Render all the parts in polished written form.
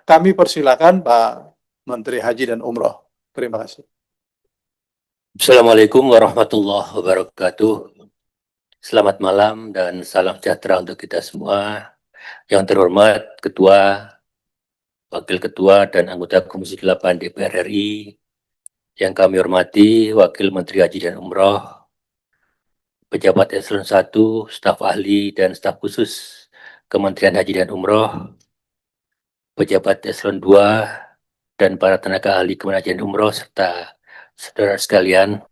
kami persilakan Pak Menteri Haji dan Umroh. Terima kasih. Assalamualaikum warahmatullahi wabarakatuh. Selamat malam dan salam sejahtera untuk kita semua. Yang terhormat Ketua, Wakil Ketua, dan anggota Komisi 8 DPR RI. Yang kami hormati Wakil Menteri Haji dan Umroh, pejabat eselon 1, staf ahli dan staf khusus Kementerian Haji dan Umroh, pejabat eselon 2, dan para tenaga ahli Kementerian Haji dan Umroh, serta saudara sekalian.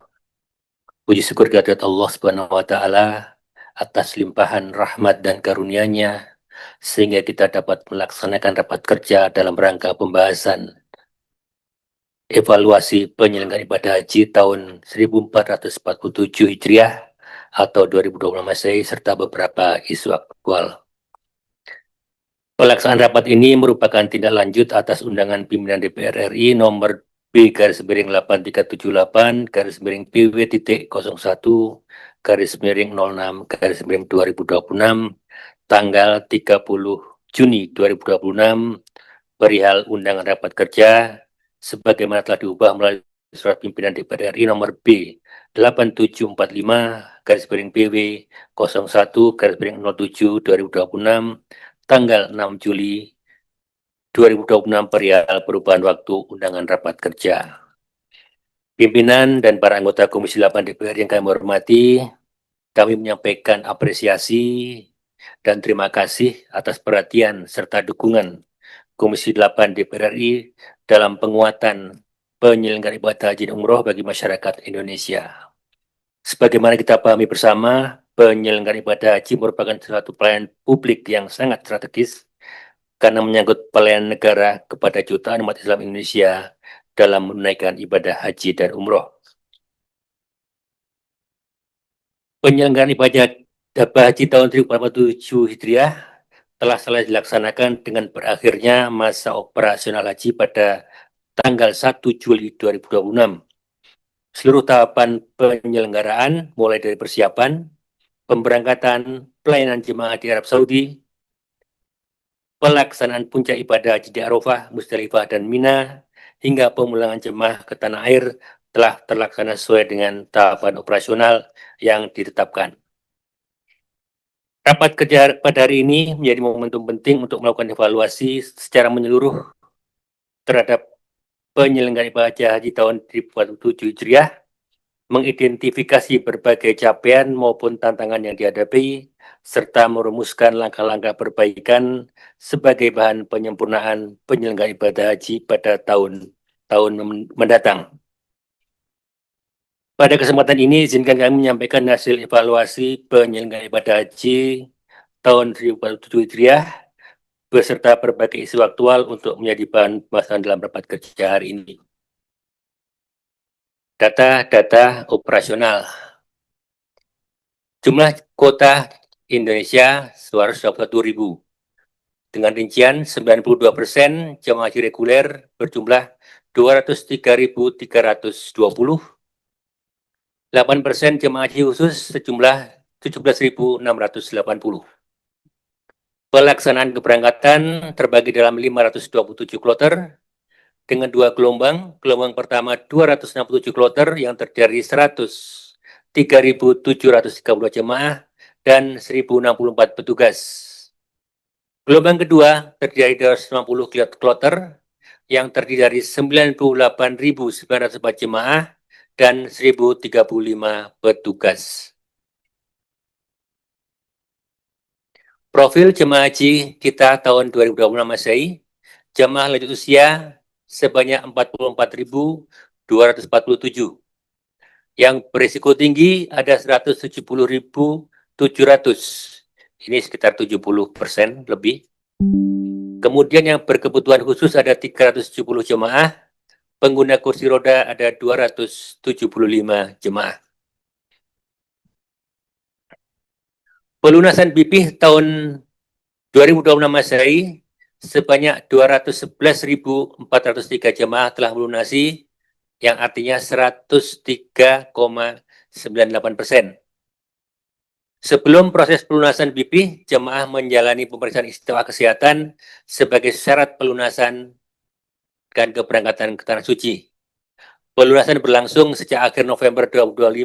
Puji syukur kehadirat Allah Subhanahu wa Ta'ala atas limpahan rahmat dan karunia-Nya, sehingga kita dapat melaksanakan rapat kerja dalam rangka pembahasan evaluasi penyelenggaraan ibadah haji tahun 1447 Hijriah atau 2020 Masehi serta beberapa isu aktual. Pelaksanaan rapat ini merupakan tindak lanjut atas undangan pimpinan DPR RI nomor B-PW-8378/PW.01/06/2026 tanggal 30 Juni 2026 perihal undangan rapat kerja sebagaimana telah diubah melalui surat pimpinan DPR RI nomor B-8745/PW01/07/2026 tanggal 6 Juli 2026 perihal perubahan waktu undangan rapat kerja. Pimpinan dan para anggota Komisi 8 DPR yang kami hormati, kami menyampaikan apresiasi dan terima kasih atas perhatian serta dukungan Komisi 8 DPR RI dalam penguatan penyelenggaraan ibadah haji dan umroh bagi masyarakat Indonesia. Sebagaimana kita pahami bersama, penyelenggaraan ibadah haji merupakan suatu pelayanan publik yang sangat strategis karena menyangkut pelayanan negara kepada jutaan umat Islam Indonesia dalam menunaikan ibadah haji dan umroh. Penyelenggaraan ibadah haji tahun 1447 Hijriah telah selesai dilaksanakan dengan berakhirnya masa operasional haji pada tanggal 1 Juli 2026. Seluruh tahapan penyelenggaraan mulai dari persiapan, pemberangkatan, pelayanan jemaah di Arab Saudi, pelaksanaan puncak ibadah haji di Arafah, Musdalifah, dan Mina, hingga pemulangan jemaah ke tanah air telah terlaksana sesuai dengan tahapan operasional yang ditetapkan. Rapat kerja pada hari ini menjadi momentum penting untuk melakukan evaluasi secara menyeluruh terhadap penyelenggaraan ibadah haji tahun 2027 Hijriah, mengidentifikasi berbagai capaian maupun tantangan yang dihadapi, serta merumuskan langkah-langkah perbaikan sebagai bahan penyempurnaan penyelenggaraan ibadah haji pada tahun mendatang. Pada kesempatan ini, izinkan kami menyampaikan hasil evaluasi penyelenggaraan ibadah haji tahun 2027 Hijriah beserta berbagai isu aktual untuk menjadi bahan pembahasan dalam rapat kerja hari ini. Data-data operasional. Jumlah kuota Indonesia 221.000. Dengan rincian 92% jemaah haji reguler berjumlah 203.320. 8% jemaah haji khusus sejumlah 17.680. Pelaksanaan keberangkatan terbagi dalam 527 kloter dengan 2 gelombang. Gelombang pertama 267 kloter yang terdiri 103.732 jemaah dan 1.064 petugas. Gelombang kedua terdiri dari 190 kloter yang terdiri dari 98.904 jemaah dan 1.035 petugas. Profil jemaah haji kita tahun 2026 Masehi, jemaah lanjut usia sebanyak 44.247. Yang berisiko tinggi ada 170.700. Ini sekitar 70% lebih. Kemudian yang berkebutuhan khusus ada 370 jemaah, pengguna kursi roda ada 275 jemaah. Pelunasan BPIH tahun 2026 Masehi sebanyak 211.403 jemaah telah melunasi, yang artinya 103,98%. Sebelum proses pelunasan BP, jemaah menjalani pemeriksaan istiwa kesehatan sebagai syarat pelunasan dan keberangkatan ke Tanah Suci. Pelunasan berlangsung sejak akhir November 2025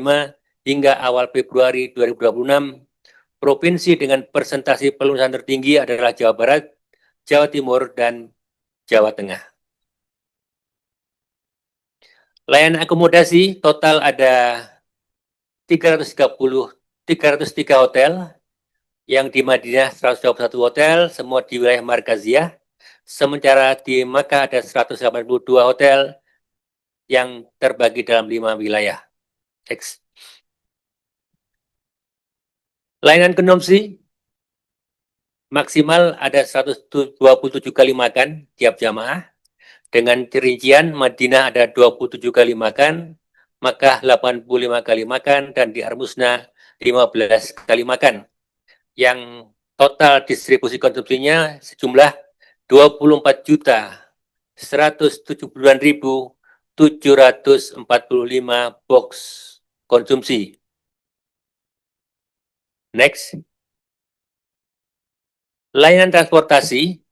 hingga awal Februari 2026. Provinsi dengan persentase pelunasan tertinggi adalah Jawa Barat, Jawa Timur, dan Jawa Tengah. Layanan akomodasi total ada 303 hotel, yang di Madinah 121 hotel, semua di wilayah Markaziyah. Sementara di Makkah ada 182 hotel yang terbagi dalam 5 wilayah. X. Layanan konsumsi maksimal ada 127 kali makan tiap jamaah. Dengan rincian Madinah ada 27 kali makan, Makkah 85 kali makan, dan di Armusna 15 kali makan. Yang total distribusi konsumsinya sejumlah 24.179.745 box konsumsi. Next. Layanan transportasi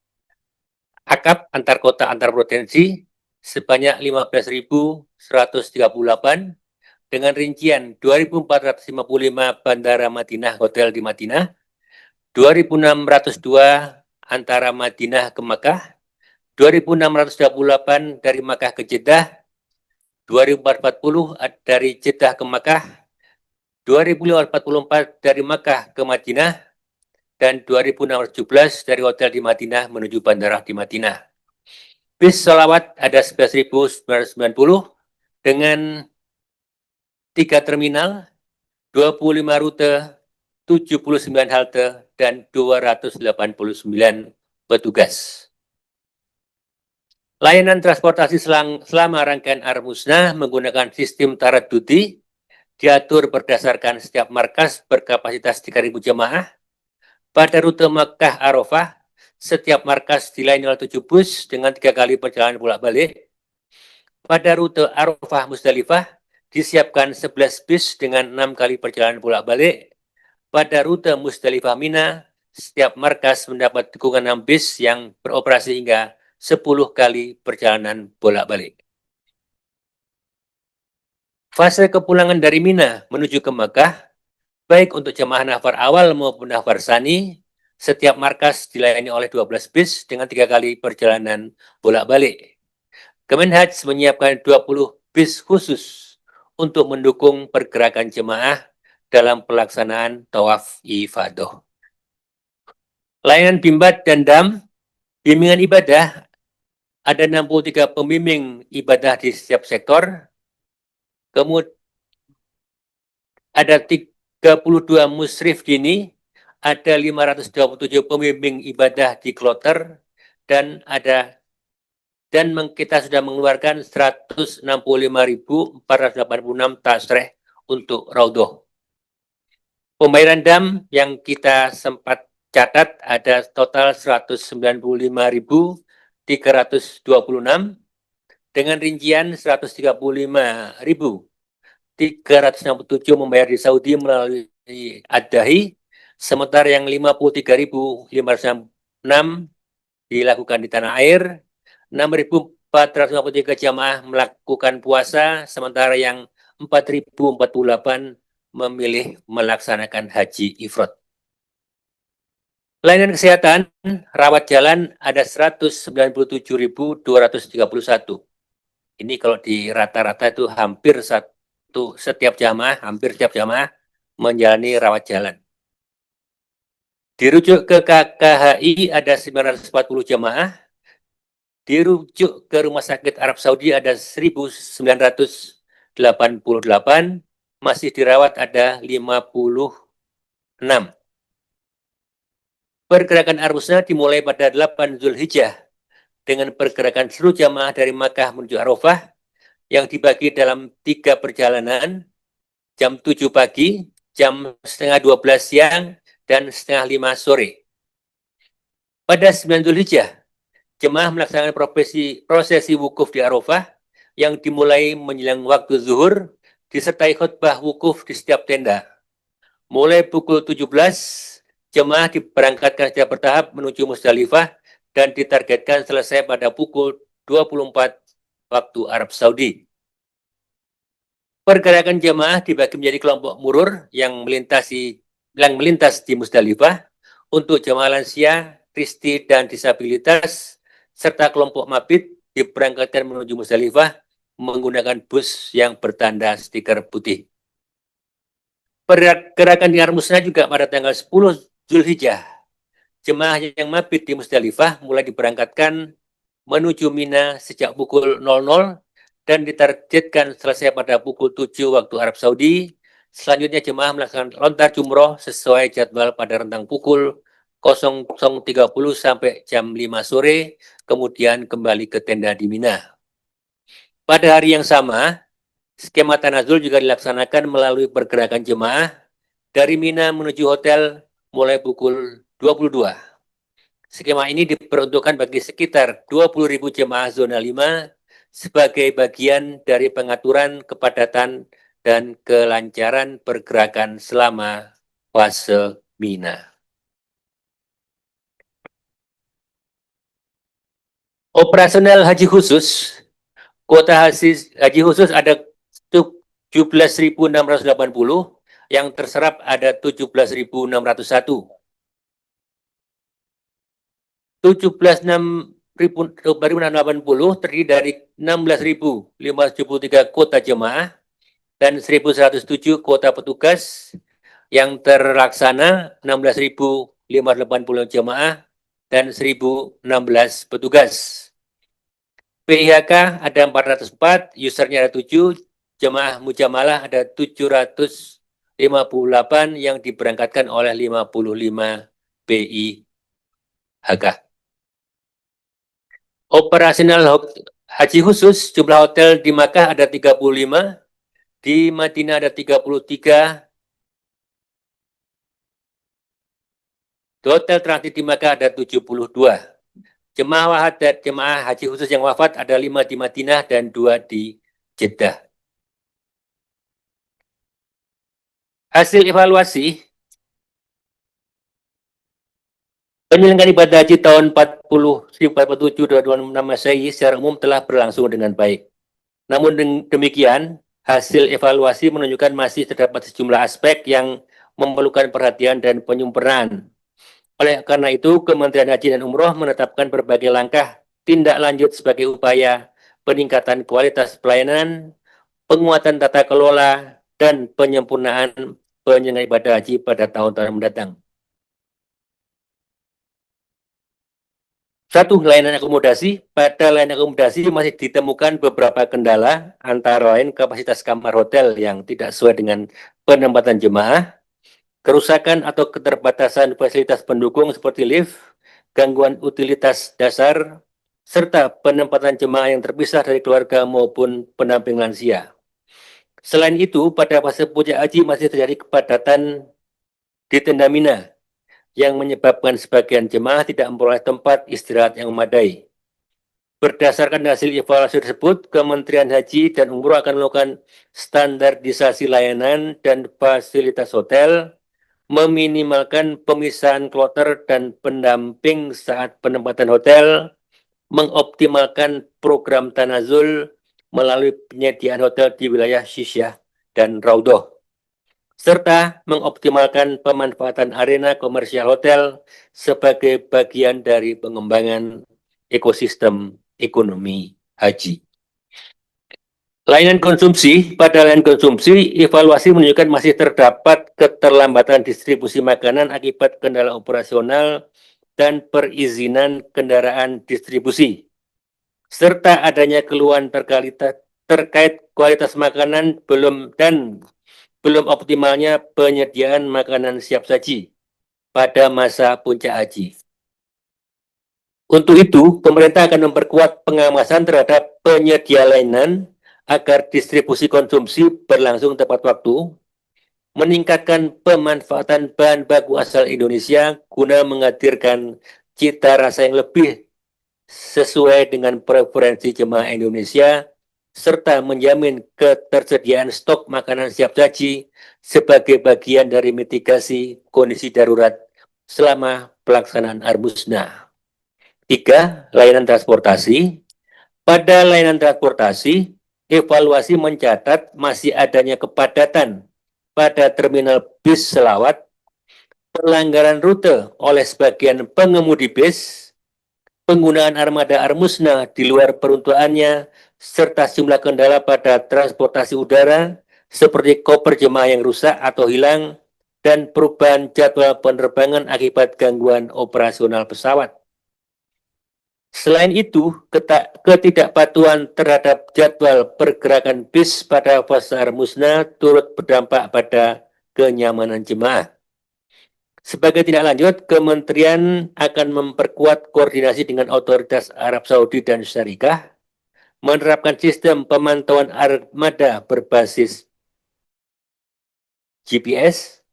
akap antar kota antar provinsi sebanyak 15.138 dengan rincian 2.455 Bandara Madinah Hotel di Madinah, 2.602 antara Madinah ke Makkah, 2.628 dari Makkah ke Jeddah, 2.440 dari Jeddah ke Makkah, 2.544 dari Makkah ke Madinah, dan 2.617 dari hotel di Madinah menuju bandara di Madinah. Bis sholawat ada 11.990 dengan 3 terminal, 25 rute, 79 halte, dan 289 petugas. Layanan transportasi selama rangkaian Armusna menggunakan sistem taradudi, diatur berdasarkan setiap markas berkapasitas 3.000 jemaah. Pada rute Makkah Arafah, setiap markas dilayani oleh 7 bus dengan 3 kali perjalanan bolak-balik. Pada rute Arafah Musdalifah, disiapkan 11 bis dengan 6 kali perjalanan bolak-balik. Pada rute Musdalifah Mina, setiap markas mendapat dukungan 6 bis yang beroperasi hingga 10 kali perjalanan bolak-balik. Fase kepulangan dari Mina menuju ke Makkah, baik untuk jemaah nafar awal maupun nafar sani, setiap markas dilayani oleh 12 bis dengan 3 kali perjalanan bolak-balik. Kemenhaj menyiapkan 20 bis khusus untuk mendukung pergerakan jemaah dalam pelaksanaan tawaf ifadah. Layanan bimbat dan dam, bimbingan ibadah, ada 63 pembimbing ibadah di setiap sektor. Kemudian ada 32 musyrif dini, ada 527 pembimbing ibadah di kloter, dan kita sudah mengeluarkan 165.486 tasreh untuk raudhoh. Pembayaran dam yang kita sempat catat ada total 195.326 dengan rincian 135.367 membayar di Saudi melalui Ad-Dahi, sementara yang 53.506 dilakukan di tanah air, 6.453 jamaah melakukan puasa, sementara yang 4.048 memilih melaksanakan haji ifrad. Layanan kesehatan, rawat jalan ada 197.231. Ini kalau di rata-rata itu hampir setiap jamaah menjalani rawat jalan. Dirujuk ke KKHI ada 940 jamaah. Dirujuk ke Rumah Sakit Arab Saudi ada 1.988. Masih dirawat ada 56. Pergerakan Armusna dimulai pada 8 Zulhijjah dengan pergerakan seluruh jamaah dari Makkah menuju Arafah yang dibagi dalam 3 perjalanan, jam 7 pagi, jam setengah 12 siang, dan setengah 5 sore. Pada 9 Zulhijjah, jemaah melaksanakan prosesi wukuf di Arafah yang dimulai menjelang waktu zuhur, disertai khutbah wukuf di setiap tenda. Mulai pukul 17, jemaah diberangkatkan secara bertahap menuju Musdalifah dan ditargetkan selesai pada pukul 24 waktu Arab Saudi. Pergerakan jemaah dibagi menjadi kelompok murur yang melintas di Musdalifah untuk jemaah lansia, kristi, dan disabilitas, serta kelompok mabit diberangkatkan menuju Musdalifah menggunakan bus yang bertanda stiker putih. Pergerakan di Armusna juga pada tanggal 10 Zulhijjah. Jemaah yang mabit di Musdalifah mulai diberangkatkan menuju Mina sejak pukul 00 dan ditargetkan selesai pada pukul 7 waktu Arab Saudi. Selanjutnya jemaah melaksanakan lontar jumroh sesuai jadwal pada rentang pukul 00.30 sampai jam 5 sore, kemudian kembali ke tenda di Mina. Pada hari yang sama, skema tanazul juga dilaksanakan melalui pergerakan jemaah dari Mina menuju hotel mulai pukul 22. Skema ini diperuntukkan bagi sekitar 20.000 jemaah zona 5 sebagai bagian dari pengaturan kepadatan dan kelancaran pergerakan selama fase Mina. Operasional haji khusus, kuota haji khusus ada 17.680, yang terserap ada 17.601. 17.680 terdiri dari 16.573 kuota jemaah dan 1.107 kuota petugas, yang terlaksana 16.580 jemaah dan 1.016 petugas. PIHK ada 404, usernya ada 7, jemaah mujamalah ada 758 yang diberangkatkan oleh 55 PIHK. Operasional haji khusus, jumlah hotel di Makkah ada 35, di Madinah ada 33, di hotel transit di Makkah ada 72. Jemaah haji khusus yang wafat ada 5 di Madinah dan 2 di Jeddah. Hasil evaluasi penyelenggaraan ibadah haji tahun 1447-26 Masehi secara umum telah berlangsung dengan baik. Namun demikian, hasil evaluasi menunjukkan masih terdapat sejumlah aspek yang memerlukan perhatian dan penyempurnaan. Oleh karena itu, Kementerian Haji dan Umroh menetapkan berbagai langkah tindak lanjut sebagai upaya peningkatan kualitas pelayanan, penguatan tata kelola, dan penyempurnaan penyelenggaraan ibadah haji pada tahun-tahun mendatang. Satu, layanan akomodasi. Pada layanan akomodasi masih ditemukan beberapa kendala, antara lain kapasitas kamar hotel yang tidak sesuai dengan penempatan jemaah, kerusakan atau keterbatasan fasilitas pendukung seperti lift, gangguan utilitas dasar, serta penempatan jemaah yang terpisah dari keluarga maupun pendamping lansia. Selain itu, pada fase puncak haji masih terjadi kepadatan di tenda Mina, yang menyebabkan sebagian jemaah tidak memperoleh tempat istirahat yang memadai. Berdasarkan hasil evaluasi tersebut, Kementerian Haji dan Umroh akan melakukan standarisasi layanan dan fasilitas hotel, meminimalkan pemisahan kloter dan pendamping saat penempatan hotel, mengoptimalkan program tanazul melalui penyediaan hotel di wilayah Syisyah dan Raudhoh, serta mengoptimalkan pemanfaatan arena komersial hotel sebagai bagian dari pengembangan ekosistem ekonomi haji. Layanan konsumsi, pada layanan konsumsi, evaluasi menunjukkan masih terdapat keterlambatan distribusi makanan akibat kendala operasional dan perizinan kendaraan distribusi, serta adanya keluhan terkait kualitas makanan belum optimalnya penyediaan makanan siap saji pada masa puncak haji. Untuk itu, pemerintah akan memperkuat pengawasan terhadap penyedia layanan agar distribusi konsumsi berlangsung tepat waktu, meningkatkan pemanfaatan bahan baku asal Indonesia guna menghadirkan cita rasa yang lebih sesuai dengan preferensi jemaah Indonesia, serta menjamin ketersediaan stok makanan siap saji sebagai bagian dari mitigasi kondisi darurat selama pelaksanaan Armusna. 3. Layanan transportasi. Pada layanan transportasi, evaluasi mencatat masih adanya kepadatan pada terminal bis selawat, pelanggaran rute oleh sebagian pengemudi bis, penggunaan armada Armusna di luar peruntukannya, serta sejumlah kendala pada transportasi udara seperti koper jemaah yang rusak atau hilang, dan perubahan jadwal penerbangan akibat gangguan operasional pesawat. Selain itu, ketidakpatuhan terhadap jadwal pergerakan bis pada fase Armusna turut berdampak pada kenyamanan jemaah. Sebagai tindak lanjut, Kementerian akan memperkuat koordinasi dengan otoritas Arab Saudi dan Syariah, menerapkan sistem pemantauan armada berbasis GPS,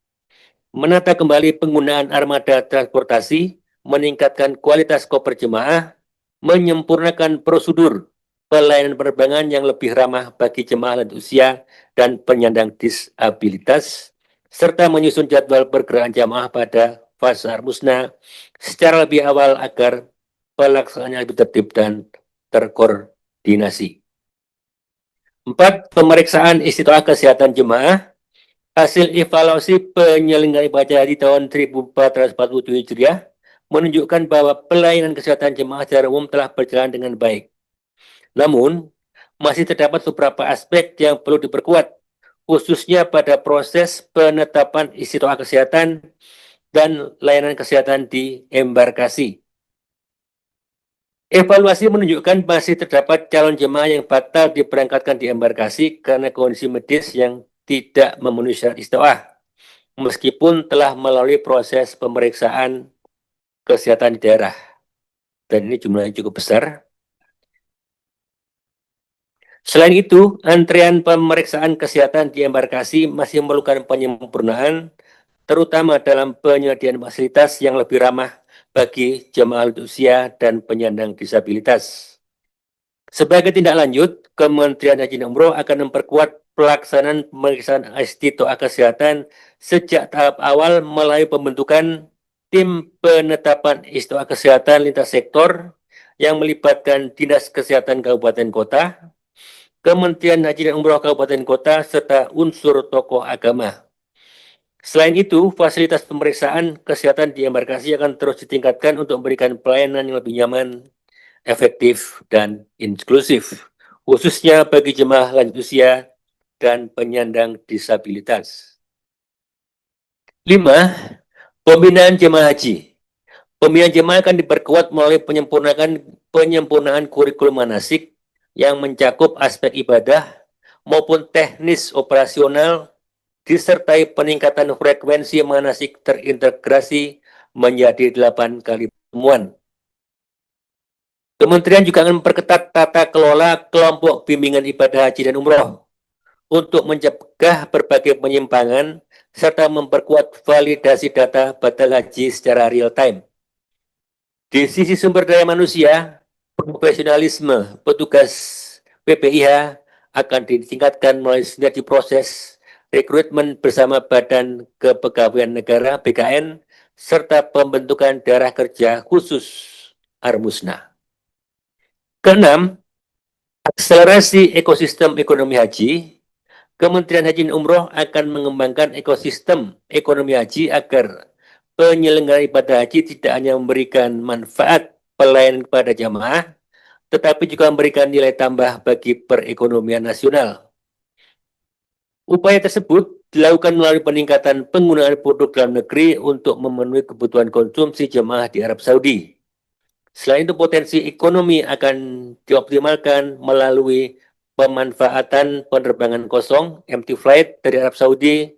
menata kembali penggunaan armada transportasi, meningkatkan kualitas koper jemaah, menyempurnakan prosedur pelayanan penerbangan yang lebih ramah bagi jemaah lanjut usia dan penyandang disabilitas, serta menyusun jadwal pergerakan jamaah pada fase Armusna secara lebih awal agar pelaksanaannya lebih tertib dan terkoordinasi. 4. Pemeriksaan istiqomah kesehatan jemaah. Hasil evaluasi penyelenggaraan ibadah haji tahun 1447 Hijriah menunjukkan bahwa pelayanan kesehatan jemaah secara umum telah berjalan dengan baik. Namun, masih terdapat beberapa aspek yang perlu diperkuat, khususnya pada proses penetapan istiqomah kesehatan dan layanan kesehatan di embarkasi. Evaluasi menunjukkan masih terdapat calon jemaah yang batal diberangkatkan di embarkasi karena kondisi medis yang tidak memenuhi syarat istiqomah, meskipun telah melalui proses pemeriksaan kesehatan di daerah. Dan ini jumlahnya cukup besar. Selain itu, antrian pemeriksaan kesehatan di embarkasi masih memerlukan penyempurnaan, terutama dalam penyediaan fasilitas yang lebih ramah bagi jemaah lanjut usia dan penyandang disabilitas. Sebagai tindak lanjut, Kementerian Haji dan Umroh akan memperkuat pelaksanaan pemeriksaan istiqomah kesehatan sejak tahap awal melalui pembentukan tim penetapan istiqomah kesehatan lintas sektor yang melibatkan Dinas Kesehatan Kabupaten Kota, Kementerian Haji dan Umroh Kabupaten Kota, serta unsur tokoh agama. Selain itu, fasilitas pemeriksaan kesehatan di embarkasi akan terus ditingkatkan untuk memberikan pelayanan yang lebih nyaman, efektif, dan inklusif, khususnya bagi jemaah lanjut usia dan penyandang disabilitas. 5. Pembinaan jemaah haji. Pembinaan jemaah akan diperkuat melalui penyempurnaan kurikulum manasik yang mencakup aspek ibadah maupun teknis operasional, disertai peningkatan frekuensi manasik terintegrasi menjadi 8 kali pertemuan. Kementerian juga akan memperketat tata kelola kelompok bimbingan ibadah haji dan umroh untuk mencegah berbagai penyimpangan serta memperkuat validasi data batal haji secara real time. Di sisi sumber daya manusia, profesionalisme petugas PPIH akan ditingkatkan melalui sinergi proses rekrutmen bersama Badan Kepegawaian Negara BKN serta pembentukan daerah kerja khusus Armusna. Keenam, akselerasi ekosistem ekonomi haji. Kementerian Haji dan Umroh akan mengembangkan ekosistem ekonomi haji agar penyelenggara ibadah haji tidak hanya memberikan manfaat pelayanan kepada jamaah, tetapi juga memberikan nilai tambah bagi perekonomian nasional. Upaya tersebut dilakukan melalui peningkatan penggunaan produk dalam negeri untuk memenuhi kebutuhan konsumsi jemaah di Arab Saudi. Selain itu, potensi ekonomi akan dioptimalkan melalui pemanfaatan penerbangan kosong empty flight dari Arab Saudi,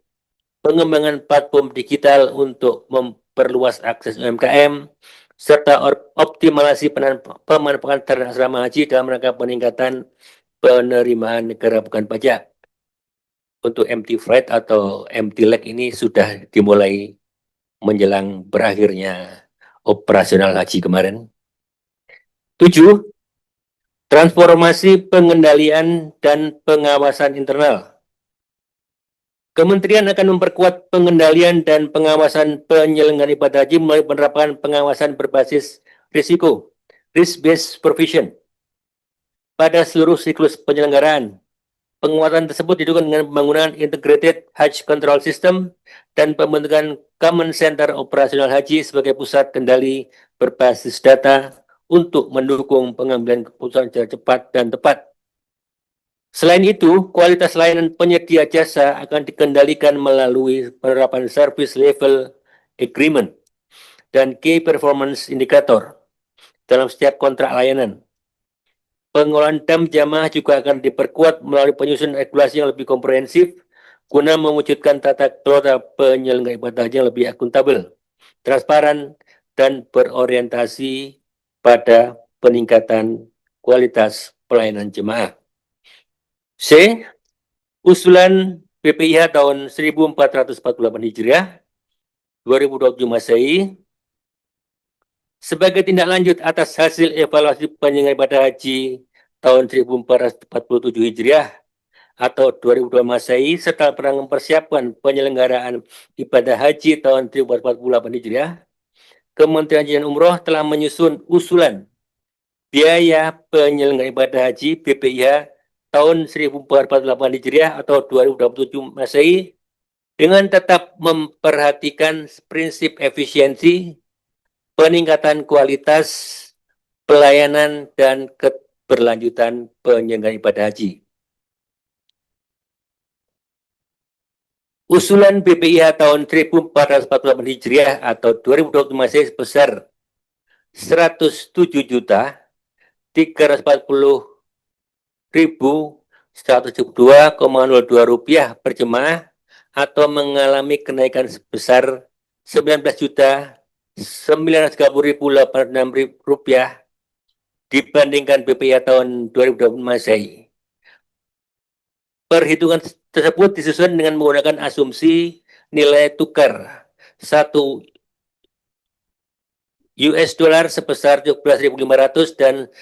pengembangan platform digital untuk memperluas akses UMKM, serta optimalisasi pemanfaatan terhadap asrama haji dalam rangka peningkatan penerimaan negara bukan pajak. Untuk empty flight atau empty leg ini sudah dimulai menjelang berakhirnya operasional haji kemarin. 7. Transformasi pengendalian dan pengawasan internal. Kementerian akan memperkuat pengendalian dan pengawasan penyelenggaraan ibadah haji melalui penerapan pengawasan berbasis risiko, risk-based supervision, pada seluruh siklus penyelenggaraan. Penguatan tersebut didukung dengan pembangunan Integrated Hajj Control System dan pembentukan Common Center Operasional Haji sebagai pusat kendali berbasis data untuk mendukung pengambilan keputusan secara cepat dan tepat. Selain itu, kualitas layanan penyedia jasa akan dikendalikan melalui penerapan Service Level Agreement dan Key Performance Indicator dalam setiap kontrak layanan. Pengelolaan dam jamaah juga akan diperkuat melalui penyusunan regulasi yang lebih komprehensif guna mewujudkan tata kelola penyelenggaraan ibadah haji yang lebih akuntabel, transparan, dan berorientasi pada peningkatan kualitas pelayanan jemaah. C. Usulan BPIH tahun 1448 Hijriah 2027 Masehi sebagai tindak lanjut atas hasil evaluasi penyelenggaraan ibadah haji tahun 1447 Hijriah atau 2002 Masehi serta mempersiapkan penyelenggaraan ibadah haji tahun 1448 Hijriah, Kementerian Haji dan Umroh telah menyusun usulan biaya penyelenggaraan ibadah haji BPIH tahun 1448 Hijriah atau 2027 Masehi dengan tetap memperhatikan prinsip efisiensi, peningkatan kualitas pelayanan, dan keberlanjutan penyelenggaraan ibadah haji. Usulan BPIH tahun 1448 Hijriah atau 2020 Masehi sebesar 107.340.172,02 rupiah per jemaah atau mengalami kenaikan sebesar 19.930.806 rupiah dibandingkan BPIH tahun 2020 Masehi. Perhitungan tersebut disusun dengan menggunakan asumsi nilai tukar 1 US dollar sebesar 17.500 dan 1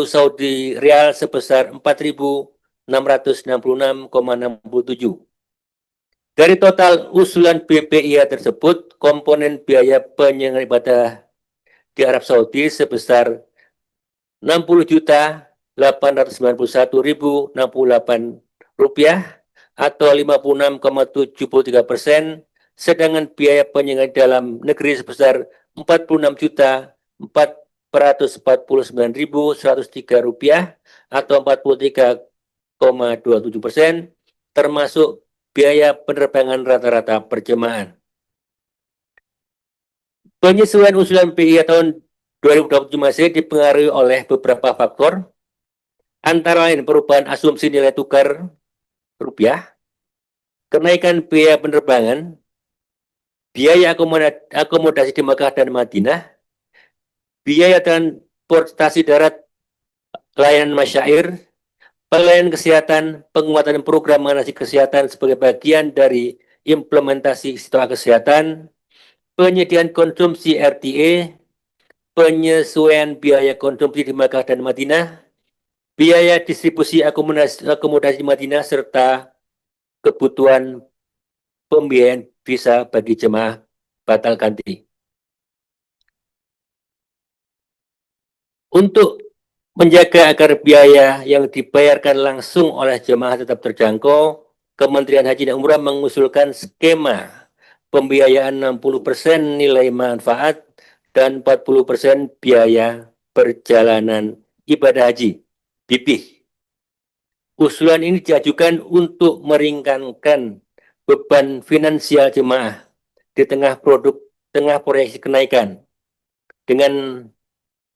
Saudi Rial sebesar 4.666,67. Dari total usulan BPIH tersebut, komponen biaya penyelenggaraan ibadah di Arab Saudi sebesar 60.891.068 rupiah atau 56,73%, sedangkan biaya penyelenggaraan dalam negeri sebesar 46.449.103 rupiah atau 43,27%, termasuk biaya penerbangan rata-rata perjemaah. Penyesuaian usulan BPIH tahun 2027 Masehi dipengaruhi oleh beberapa faktor, antara lain perubahan asumsi nilai tukar rupiah, kenaikan biaya penerbangan, biaya akomodasi di Makkah dan Madinah, biaya transportasi darat, layanan masyair, pelayanan kesehatan, penguatan program manasik kesehatan sebagai bagian dari implementasi istilah kesehatan, penyediaan konsumsi RTA, penyesuaian biaya konsumsi di Makkah dan Madinah, biaya distribusi akomodasi di Madinah, serta kebutuhan pembiayaan visa bagi jemaah batal ganti. Untuk menjaga agar biaya yang dibayarkan langsung oleh jemaah tetap terjangkau, Kementerian Haji dan Umrah mengusulkan skema pembiayaan 60% nilai manfaat dan 40% biaya perjalanan ibadah haji, BIPIH. Usulan ini diajukan untuk meringankan beban finansial jemaah di tengah proyeksi kenaikan. Dengan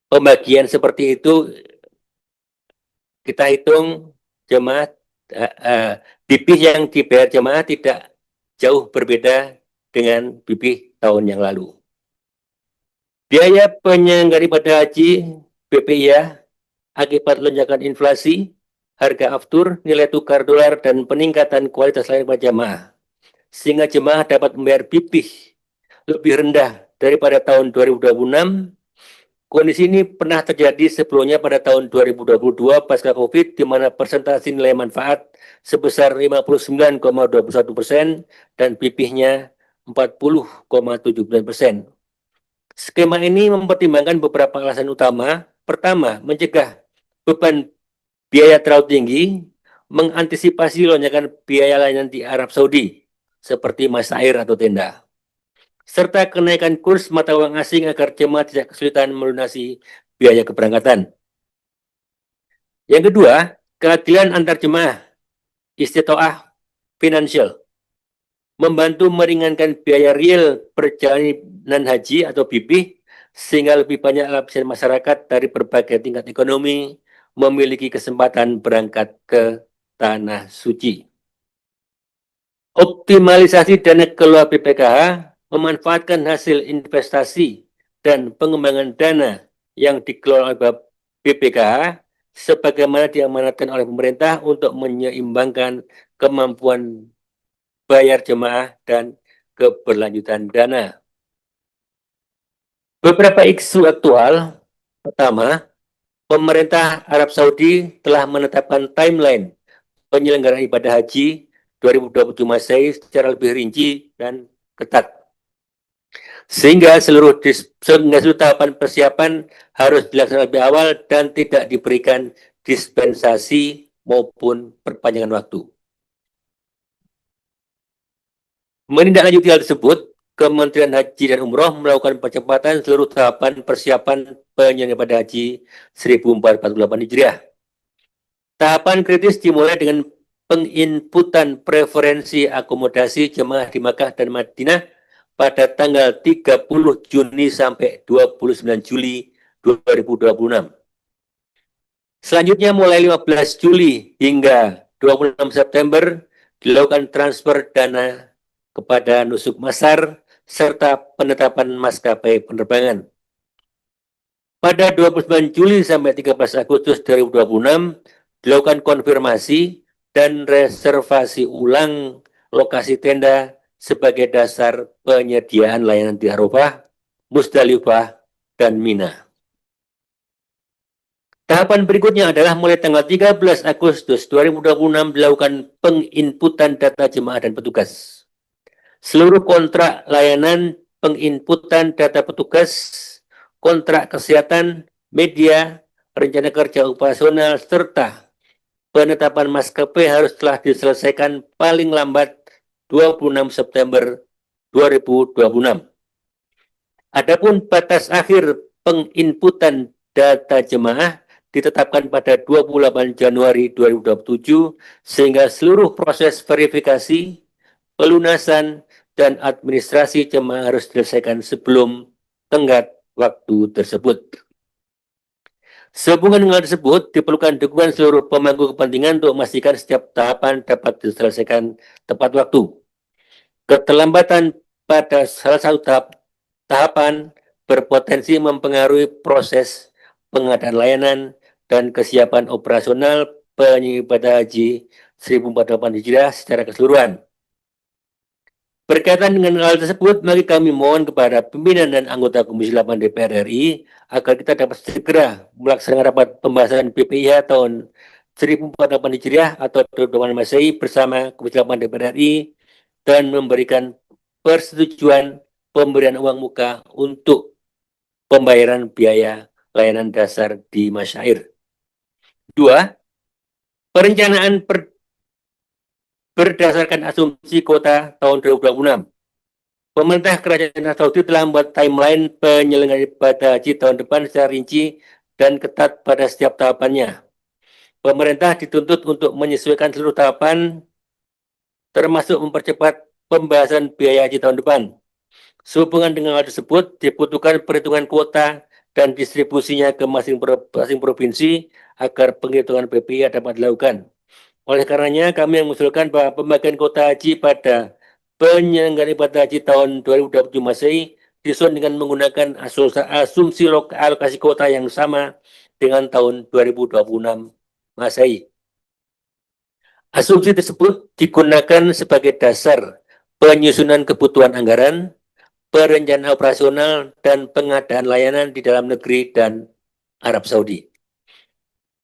pembagian seperti itu, kita hitung jemaah BIPIH yang dibayar jemaah tidak jauh berbeda dengan BIPIH tahun yang lalu. Biaya penyelenggaraan ibadah haji BPIH akibat lonjakan inflasi, harga aftur, nilai tukar dolar, dan peningkatan kualitas layanan pada jemaah, sehingga jemaah dapat membayar BIPIH lebih rendah daripada tahun 2026 Kondisi ini pernah terjadi sebelumnya pada tahun 2022 pasca COVID, di mana persentase nilai manfaat sebesar 59,21% dan BP-nya 40,79%. Skema ini mempertimbangkan beberapa alasan utama. Pertama, mencegah beban biaya terlalu tinggi, mengantisipasi lonjakan biaya layanan di Arab Saudi, seperti masyair atau tenda, serta kenaikan kurs mata uang asing agar jemaah tidak kesulitan melunasi biaya keberangkatan. Yang kedua, keadilan antar jemaah, istitoah finansial, membantu meringankan biaya real perjalanan haji atau BP, sehingga lebih banyak lapisan masyarakat dari berbagai tingkat ekonomi memiliki kesempatan berangkat ke Tanah Suci. Optimalisasi dana kelola BPKH memanfaatkan hasil investasi dan pengembangan dana yang dikelola oleh BPKH sebagaimana diamanatkan oleh pemerintah untuk menyeimbangkan kemampuan bayar jemaah dan keberlanjutan dana. Beberapa isu aktual. Pertama, pemerintah Arab Saudi telah menetapkan timeline penyelenggaraan ibadah haji 2027 Masehi secara lebih rinci dan ketat. Sehingga seluruh tahapan persiapan harus dilaksanakan lebih awal dan tidak diberikan dispensasi maupun perpanjangan waktu. Menindaklanjuti hal tersebut, Kementerian Haji dan Umroh melakukan percepatan seluruh tahapan persiapan penyelenggaraan ibadah haji 1448 Hijriah. Tahapan kritis dimulai dengan penginputan preferensi akomodasi jemaah di Makkah dan Madinah pada tanggal 30 Juni sampai 29 Juli 2026. Selanjutnya mulai 15 Juli hingga 26 September dilakukan transfer dana kepada nusuk masar serta penetapan maskapai penerbangan. Pada 29 Juli sampai 13 Agustus 2026 dilakukan konfirmasi dan reservasi ulang lokasi tenda sebagai dasar penyediaan layanan di Arafah, Musdalifah, dan Mina. Tahapan berikutnya adalah mulai tanggal 13 Agustus 2026 dilakukan penginputan data jemaah dan petugas. Seluruh kontrak layanan, penginputan data petugas, kontrak kesehatan, media, rencana kerja operasional, serta penetapan maskapai harus telah diselesaikan paling lambat 26 September 2026. Adapun batas akhir penginputan data jemaah ditetapkan pada 28 Januari 2027 sehingga seluruh proses verifikasi, pelunasan, dan administrasi jemaah harus diselesaikan sebelum tenggat waktu tersebut. Sehubungan dengan hal tersebut, diperlukan dukungan seluruh pemangku kepentingan untuk memastikan setiap tahapan dapat diselesaikan tepat waktu. Keterlambatan pada salah satu tahapan berpotensi mempengaruhi proses pengadaan layanan dan kesiapan operasional penyelenggaraan haji 1448 Hijriah secara keseluruhan. Berkaitan dengan hal tersebut, mari kami mohon kepada pimpinan dan anggota Komisi 8 DPR RI agar kita dapat segera melaksanakan rapat pembahasan BPIH tahun 1448 Hijriah atau 2028 Masehi bersama Komisi 8 DPR RI dan memberikan persetujuan pemberian uang muka untuk pembayaran biaya layanan dasar di masyair. 2. Perencanaan berdasarkan asumsi kuota tahun 2026. Pemerintah Kerajaan Arab Saudi telah membuat timeline penyelenggaraan ibadah haji tahun depan secara rinci dan ketat pada setiap tahapannya. Pemerintah dituntut untuk menyesuaikan seluruh tahapan, termasuk mempercepat pembahasan biaya haji tahun depan. Sehubungan dengan hal tersebut, dibutuhkan perhitungan kuota dan distribusinya ke masing-masing provinsi agar penghitungan BPIH dapat dilakukan. Oleh karenanya, kami mengusulkan bahwa pembagian kuota haji pada penyelenggaraan ibadah haji tahun 2027 Masehi disusun dengan menggunakan asumsi alokasi kuota yang sama dengan tahun 2026 Masehi. Asumsi tersebut digunakan sebagai dasar penyusunan kebutuhan anggaran, perencanaan operasional dan pengadaan layanan di dalam negeri dan Arab Saudi.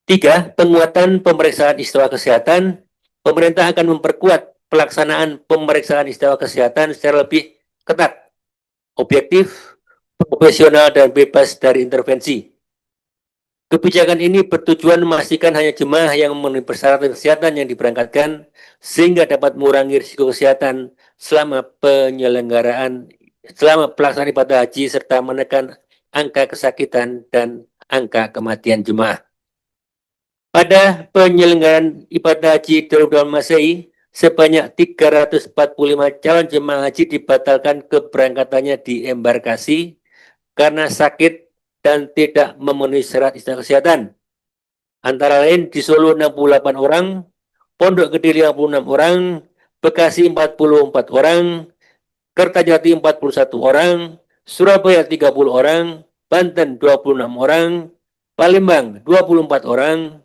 3. Penguatan pemeriksaan istiwa kesehatan. Pemerintah akan memperkuat pelaksanaan pemeriksaan istiwa kesehatan secara lebih ketat, objektif, profesional, dan bebas dari intervensi. Kebijakan ini bertujuan memastikan hanya jemaah yang memenuhi persyaratan kesehatan yang diberangkatkan sehingga dapat mengurangi risiko kesehatan selama pelaksanaan ibadah haji serta menekan angka kesakitan dan angka kematian jemaah. Pada penyelenggaraan ibadah haji 2020 Masehi, sebanyak 345 calon jemaah haji dibatalkan keberangkatannya di embarkasi karena sakit dan tidak memenuhi syarat kesehatan. Antara lain di Solo 68 orang, Pondok Gede 56 orang, Bekasi 44 orang, Kertajati 41 orang, Surabaya 30 orang, Banten 26 orang, Palembang 24 orang,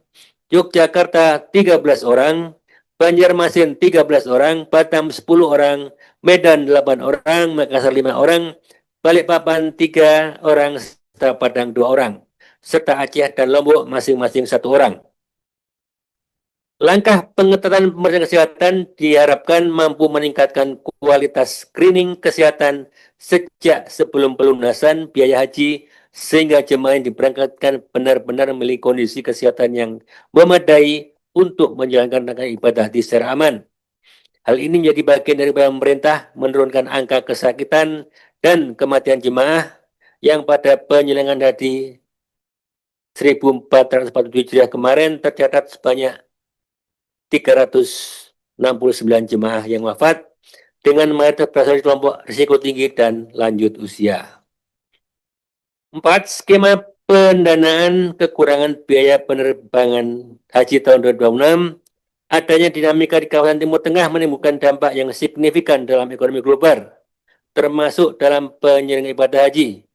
Yogyakarta 13 orang, Banjarmasin 13 orang, Batam 10 orang, Medan 8 orang, Makassar 5 orang, Balikpapan 3 orang, serta Padang 2 orang, serta Aceh dan Lombok masing-masing 1 orang. Langkah pengetatan pemeriksaan kesehatan diharapkan mampu meningkatkan kualitas screening kesehatan sejak sebelum pelunasan biaya haji sehingga jemaah yang diberangkatkan benar-benar memiliki kondisi kesehatan yang memadai untuk menjalankan rangkaian ibadah haji secara aman. Hal ini menjadi bagian dari pemerintah menurunkan angka kesakitan dan kematian jemaah yang pada penyelenggaraan haji 1447 Hijriah kemarin tercatat sebanyak 369 jemaah yang wafat dengan mayoritas berasal dari kelompok risiko tinggi dan lanjut usia. 4. Skema pendanaan kekurangan biaya penerbangan haji tahun 2026. Adanya dinamika di kawasan Timur Tengah menimbulkan dampak yang signifikan dalam ekonomi global, termasuk dalam penyelenggaraan ibadah haji.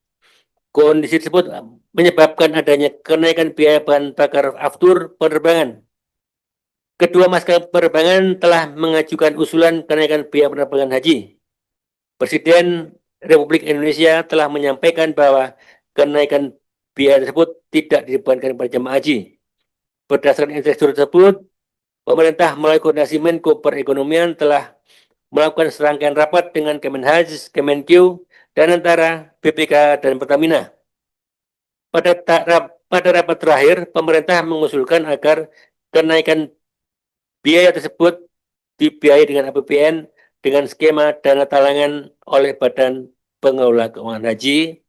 Kondisi tersebut menyebabkan adanya kenaikan biaya bahan bakar aftur penerbangan. Kedua maskapai penerbangan telah mengajukan usulan kenaikan biaya penerbangan haji. Presiden Republik Indonesia telah menyampaikan bahwa kenaikan biaya tersebut tidak dibebankan kepada jemaah haji. Berdasarkan instruksi tersebut, pemerintah melalui koordinasi Menko Perekonomian telah melakukan serangkaian rapat dengan Kemenhaj, Kemenkeu, dan antara BPK dan Pertamina. Pada rapat terakhir, pemerintah mengusulkan agar kenaikan biaya tersebut dibiayai dengan APBN dengan skema dana talangan oleh Badan Pengelola Keuangan Haji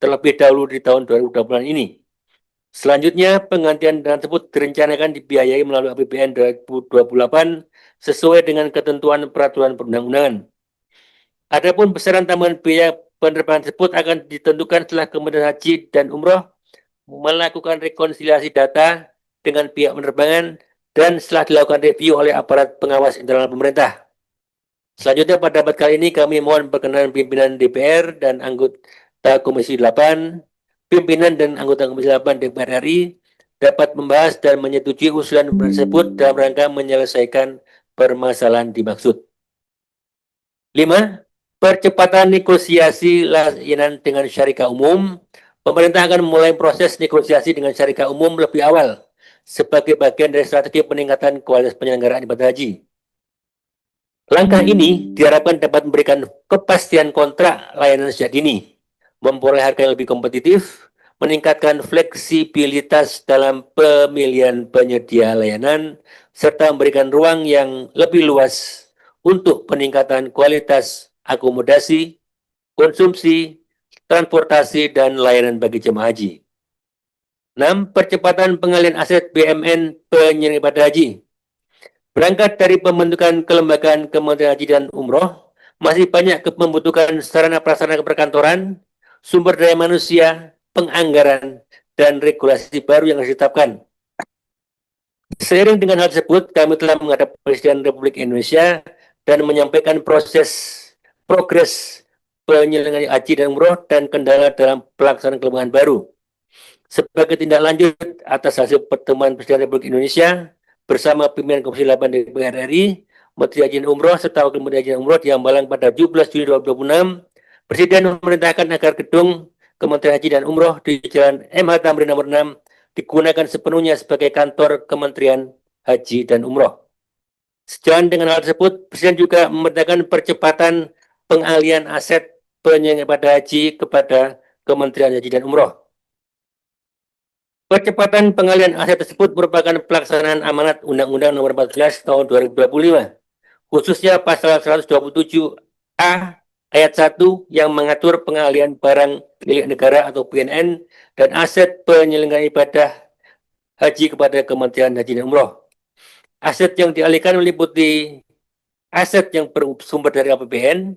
terlebih dahulu di tahun 2020 ini. Selanjutnya, penggantian dana tersebut direncanakan dibiayai melalui APBN 2028 sesuai dengan ketentuan peraturan perundang-undangan. Adapun besaran tambahan biaya penerbangan tersebut akan ditentukan setelah Kementerian Haji dan Umroh melakukan rekonsiliasi data dengan pihak penerbangan dan setelah dilakukan review oleh aparat pengawas internal pemerintah. Selanjutnya pada debat kali ini kami mohon perkenan pimpinan DPR dan anggota Komisi 8, pimpinan dan anggota Komisi 8 DPR RI dapat membahas dan menyetujui usulan tersebut dalam rangka menyelesaikan permasalahan dimaksud. 5. Percepatan negosiasi layanan dengan syarikat umum. Pemerintah akan memulai proses negosiasi dengan syarikat umum lebih awal sebagai bagian dari strategi peningkatan kualitas penyelenggaraan ibadah haji. Langkah ini diharapkan dapat memberikan kepastian kontrak layanan sejak dini, memperoleh harga yang lebih kompetitif, meningkatkan fleksibilitas dalam pemilihan penyedia layanan, serta memberikan ruang yang lebih luas untuk peningkatan kualitas akomodasi, konsumsi, transportasi, dan layanan bagi jemaah haji. 6. Percepatan pengalihan aset BUMN penyelenggara ibadah haji. Berangkat dari pembentukan kelembagaan Kementerian Haji dan Umroh, masih banyak membutuhkan sarana prasarana perkantoran, sumber daya manusia, penganggaran, dan regulasi baru yang harus ditetapkan. Seiring dengan hal tersebut, kami telah menghadap Presiden Republik Indonesia dan menyampaikan progres penyelenggaraan haji dan umroh dan kendala dalam pelaksanaan kelembagaan baru. Sebagai tindak lanjut atas hasil pertemuan Presiden Republik Indonesia bersama pimpinan Komisi 8 DPR RI, Menteri Haji dan Umroh serta Wakil Menteri Haji dan Umroh di Hambalang pada 17 Juni 2026 Presiden memerintahkan agar gedung Kementerian Haji dan Umroh di Jalan MH Tamrin nomor 6 digunakan sepenuhnya sebagai kantor Kementerian Haji dan Umroh. Sejalan dengan hal tersebut, Presiden juga memerintahkan percepatan pengalihan aset penyelenggaraan ibadah haji kepada Kementerian Haji dan Umroh. Percepatan pengalihan aset tersebut merupakan pelaksanaan amanat Undang-Undang Nomor 14 Tahun 2025, khususnya pasal 127A ayat 1 yang mengatur pengalihan barang milik negara atau BNN dan aset penyelenggaraan ibadah haji kepada Kementerian Haji dan Umroh. Aset yang dialihkan meliputi aset yang bersumber dari APBN,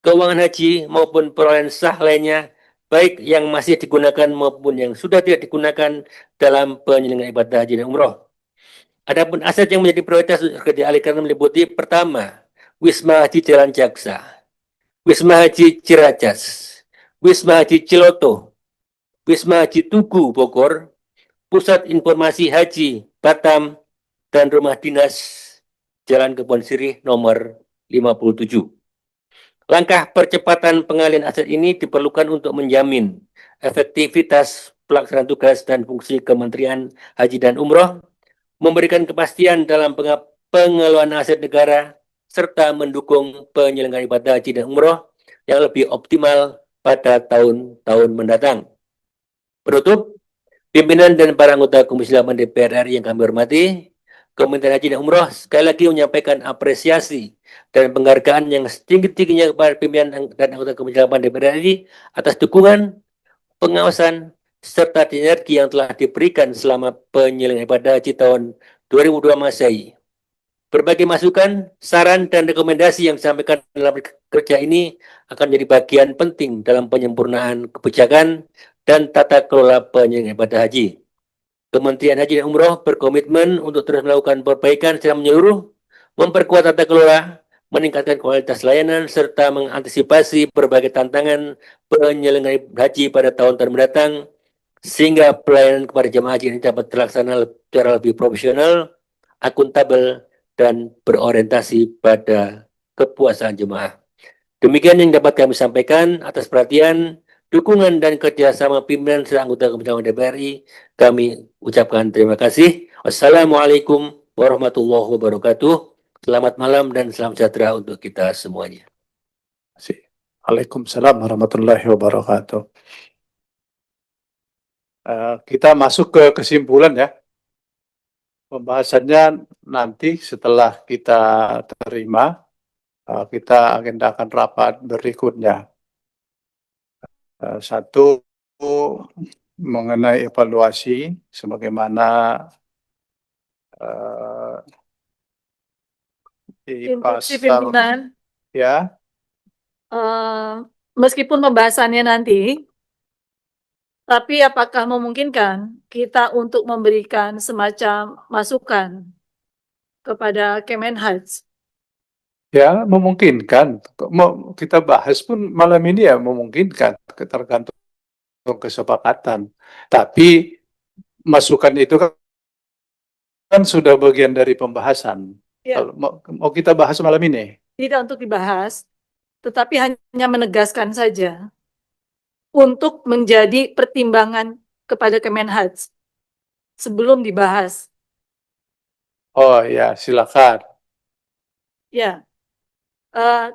keuangan haji maupun perolehan sah lainnya, baik yang masih digunakan maupun yang sudah tidak digunakan dalam penyelenggaraan ibadah haji dan umroh. Adapun aset yang menjadi prioritas untuk dialihkan meliputi pertama, Wisma Haji Jalan Jaksa, Wisma Haji Ciracas, Wisma Haji Ciloto, Wisma Haji Tugu Bogor, Pusat Informasi Haji Batam, dan Rumah Dinas Jalan Kebon Sirih nomor 57. Langkah percepatan pengalihan aset ini diperlukan untuk menjamin efektivitas pelaksanaan tugas dan fungsi Kementerian Haji dan Umroh, memberikan kepastian dalam pengelolaan aset negara, serta mendukung penyelenggaraan ibadah haji dan umroh yang lebih optimal pada tahun-tahun mendatang. Penutup, pimpinan dan para anggota Komisi 8 DPR RI yang kami hormati, Kementerian Haji dan Umroh sekali lagi menyampaikan apresiasi dan penghargaan yang setinggi-tingginya kepada pimpinan dan anggota Komisi 8 DPR RI atas dukungan, pengawasan, serta sinergi yang telah diberikan selama penyelenggaraan ibadah haji tahun 2002 Masehi. Berbagai masukan, saran, dan rekomendasi yang disampaikan dalam kerja ini akan menjadi bagian penting dalam penyempurnaan kebijakan dan tata kelola penyelenggaraan ibadah haji. Kementerian Haji dan Umroh berkomitmen untuk terus melakukan perbaikan secara menyeluruh, memperkuat tata kelola, meningkatkan kualitas layanan, serta mengantisipasi berbagai tantangan penyelenggaraan haji pada tahun-tahun mendatang, sehingga pelayanan kepada jemaah haji ini dapat terlaksana secara lebih profesional, akuntabel, dan berorientasi pada kepuasan jemaah. Demikian yang dapat kami sampaikan. Atas perhatian, dukungan, dan kerjasama pimpinan serta anggota Komisi DPR RI, kami ucapkan terima kasih. Wassalamualaikum warahmatullahi wabarakatuh. Selamat malam dan salam sejahtera untuk kita semuanya. Waalaikumsalam warahmatullahi wabarakatuh. Kita masuk ke kesimpulan ya. Pembahasannya nanti setelah kita terima, kita agendakan rapat berikutnya. Satu, mengenai evaluasi sebagaimana di Instruksi pasal pimpinan, ya. meskipun pembahasannya nanti, tapi apakah memungkinkan kita untuk memberikan semacam masukan kepada Kemenhaj? Ya, memungkinkan. Mau kita bahas pun malam ini ya memungkinkan, tergantung kesepakatan. Tapi masukan itu kan sudah bagian dari pembahasan. Ya. Kalau mau kita bahas malam ini? Tidak untuk dibahas, tetapi hanya menegaskan saja untuk menjadi pertimbangan kepada Kemenhaj sebelum dibahas. Oh ya, silakan. Ya.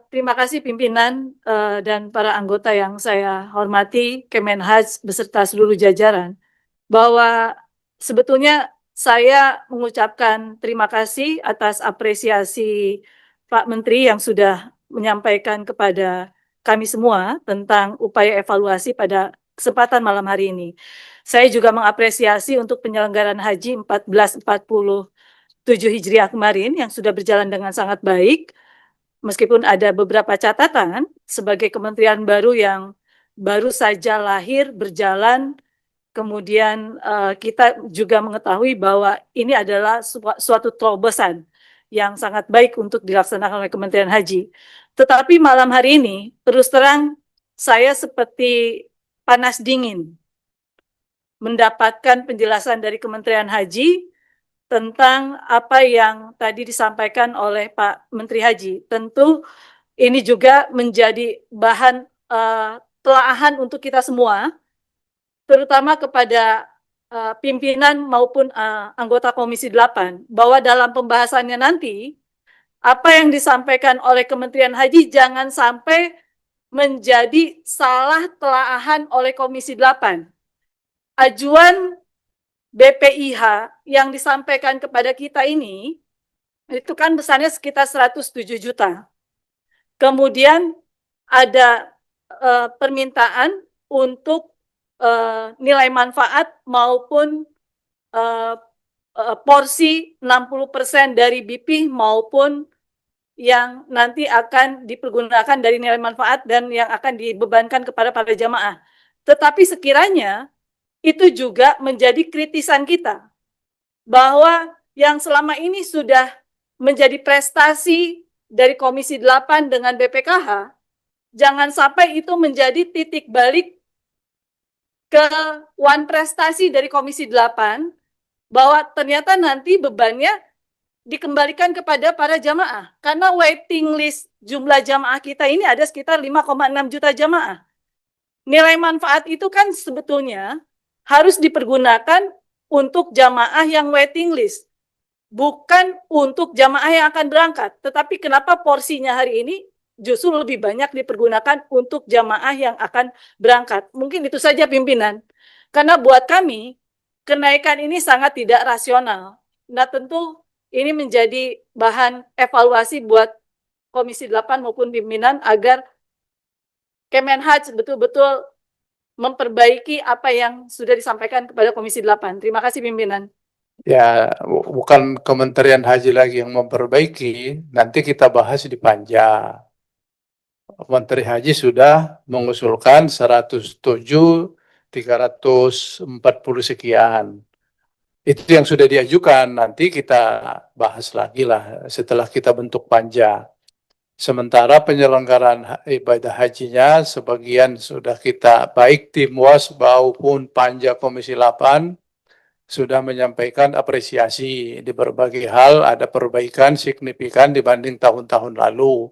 Terima kasih pimpinan dan para anggota yang saya hormati, Kemenhaj beserta seluruh jajaran, bahwa sebetulnya saya mengucapkan terima kasih atas apresiasi Pak Menteri yang sudah menyampaikan kepada kami semua tentang upaya evaluasi pada kesempatan malam hari ini. Saya juga mengapresiasi untuk penyelenggaraan haji 1447 Hijriah kemarin yang sudah berjalan dengan sangat baik. Meskipun ada beberapa catatan sebagai kementerian baru yang baru saja lahir, berjalan, kemudian kita juga mengetahui bahwa ini adalah suatu terobosan yang sangat baik untuk dilaksanakan oleh Kementerian Haji. Tetapi malam hari ini, terus terang, saya seperti panas dingin mendapatkan penjelasan dari Kementerian Haji tentang apa yang tadi disampaikan oleh Pak Menteri Haji. Tentu ini juga menjadi bahan telaahan untuk kita semua, terutama kepada pimpinan maupun anggota Komisi 8, bahwa dalam pembahasannya nanti, apa yang disampaikan oleh Kementerian Haji jangan sampai menjadi salah telaahan oleh Komisi 8. Ajuan BPIH yang disampaikan kepada kita ini, itu kan besarnya sekitar 107 juta. Kemudian ada permintaan untuk nilai manfaat maupun porsi 60% dari BP maupun yang nanti akan dipergunakan dari nilai manfaat dan yang akan dibebankan kepada para jamaah. Tetapi sekiranya itu juga menjadi kritisan kita, bahwa yang selama ini sudah menjadi prestasi dari Komisi 8 dengan BPKH, jangan sampai itu menjadi titik balik ke prestasi dari Komisi 8, bahwa ternyata nanti bebannya dikembalikan kepada para jamaah. Karena waiting list jumlah jamaah kita ini ada sekitar 5,6 juta jamaah. Nilai manfaat itu kan sebetulnya harus dipergunakan untuk jamaah yang waiting list, bukan untuk jamaah yang akan berangkat. Tetapi kenapa porsinya hari ini justru lebih banyak dipergunakan untuk jamaah yang akan berangkat? Mungkin itu saja pimpinan. Karena buat kami, kenaikan ini sangat tidak rasional. Nah tentu ini menjadi bahan evaluasi buat Komisi 8 maupun pimpinan agar Kemenhaj betul-betul memperbaiki apa yang sudah disampaikan kepada Komisi 8. Terima kasih pimpinan. Ya, bukan Kementerian Haji lagi yang memperbaiki, nanti kita bahas di Panja. Menteri Haji sudah mengusulkan 107.340 sekian. Itu yang sudah diajukan, nanti kita bahas lagi lah setelah kita bentuk Panja. Sementara penyelenggaraan ibadah hajinya sebagian sudah kita, baik tim WAS maupun Panja Komisi 8, sudah menyampaikan apresiasi di berbagai hal, ada perbaikan signifikan dibanding tahun-tahun lalu.